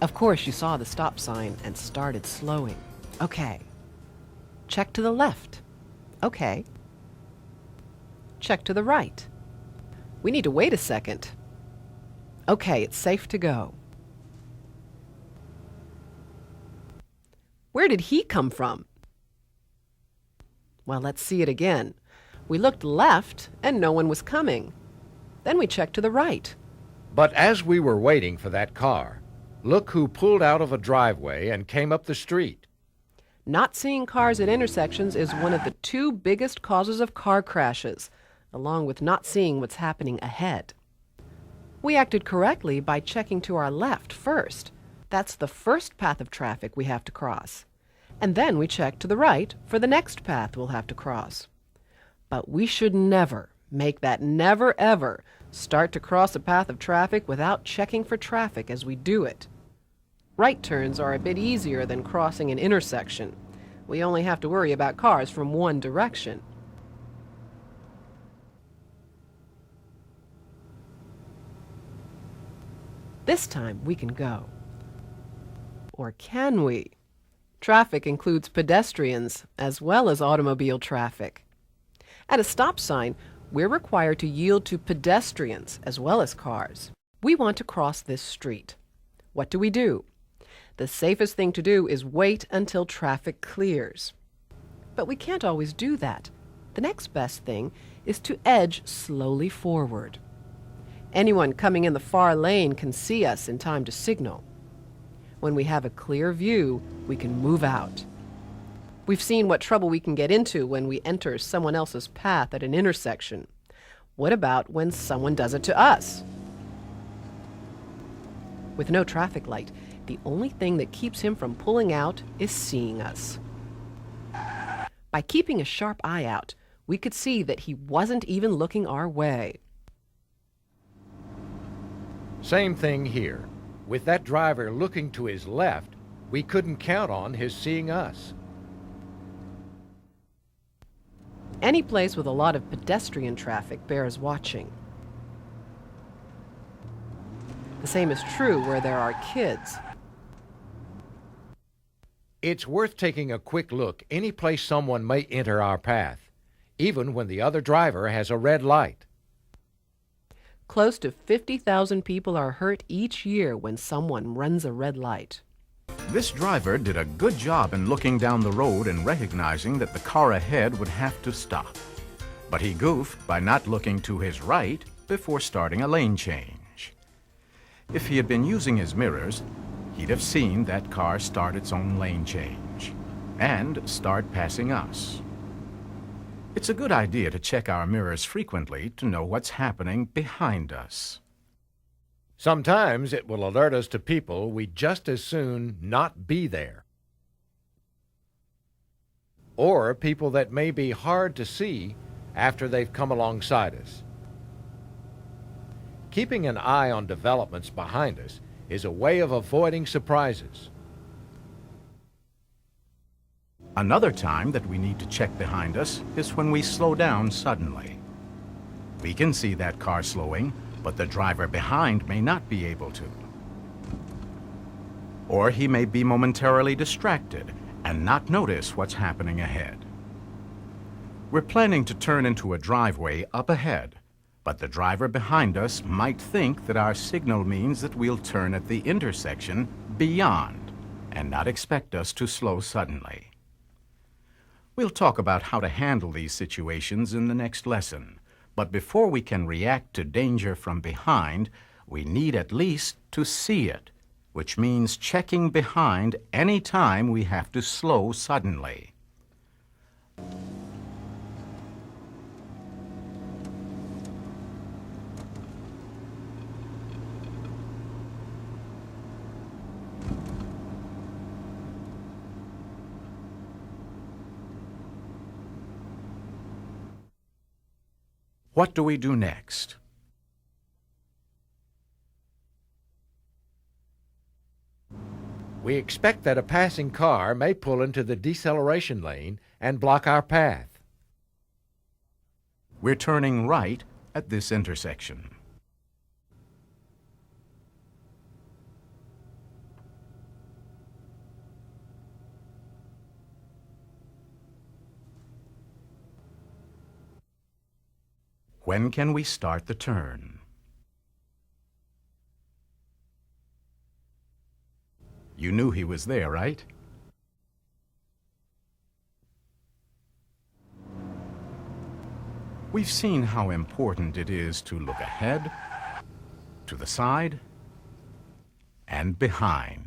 Of course, you saw the stop sign and started slowing. Okay. Check to the left. Okay. Check to the right. We need to wait a second. Okay, it's safe to go. Where did he come from? Well, let's see it again. We looked left and no one was coming. Then we checked to the right. But as we were waiting for that car, look who pulled out of a driveway and came up the street. Not seeing cars at intersections is one of the two biggest causes of car crashes, along with not seeing what's happening ahead. We acted correctly by checking to our left first. That's the first path of traffic we have to cross. And then we check to the right for the next path we'll have to cross. But we should never, make that never ever, start to cross a path of traffic without checking for traffic as we do it. Right turns are a bit easier than crossing an intersection. We only have to worry about cars from one direction. This time we can go. Or can we? Traffic includes pedestrians as well as automobile traffic. At a stop sign, we're required to yield to pedestrians as well as cars. We want to cross this street. What do? The safest thing to do is wait until traffic clears. But we can't always do that. The next best thing is to edge slowly forward. Anyone coming in the far lane can see us in time to signal. When we have a clear view, we can move out. We've seen what trouble we can get into when we enter someone else's path at an intersection. What about when someone does it to us? With no traffic light, the only thing that keeps him from pulling out is seeing us. By keeping a sharp eye out, we could see that he wasn't even looking our way. Same thing here. With that driver looking to his left, we couldn't count on his seeing us. Any place with a lot of pedestrian traffic bears watching. The same is true where there are kids. It's worth taking a quick look any place someone may enter our path, even when the other driver has a red light. Close to 50,000 people are hurt each year when someone runs a red light. This driver did a good job in looking down the road and recognizing that the car ahead would have to stop. But he goofed by not looking to his right before starting a lane change. If he had been using his mirrors, he'd have seen that car start its own lane change and start passing us. It's a good idea to check our mirrors frequently to know what's happening behind us. Sometimes it will alert us to people we'd just as soon not be there. Or people that may be hard to see after they've come alongside us. Keeping an eye on developments behind us is a way of avoiding surprises. Another time that we need to check behind us is when we slow down suddenly. We can see that car slowing, but the driver behind may not be able to. Or he may be momentarily distracted and not notice what's happening ahead. We're planning to turn into a driveway up ahead, but the driver behind us might think that our signal means that we'll turn at the intersection beyond and not expect us to slow suddenly. We'll talk about how to handle these situations in the next lesson, but before we can react to danger from behind, we need at least to see it, which means checking behind any time we have to slow suddenly. What do we do next? We expect that a passing car may pull into the deceleration lane and block our path. We're turning right at this intersection. When can we start the turn? You knew he was there, right? We've seen how important it is to look ahead, to the side, and behind.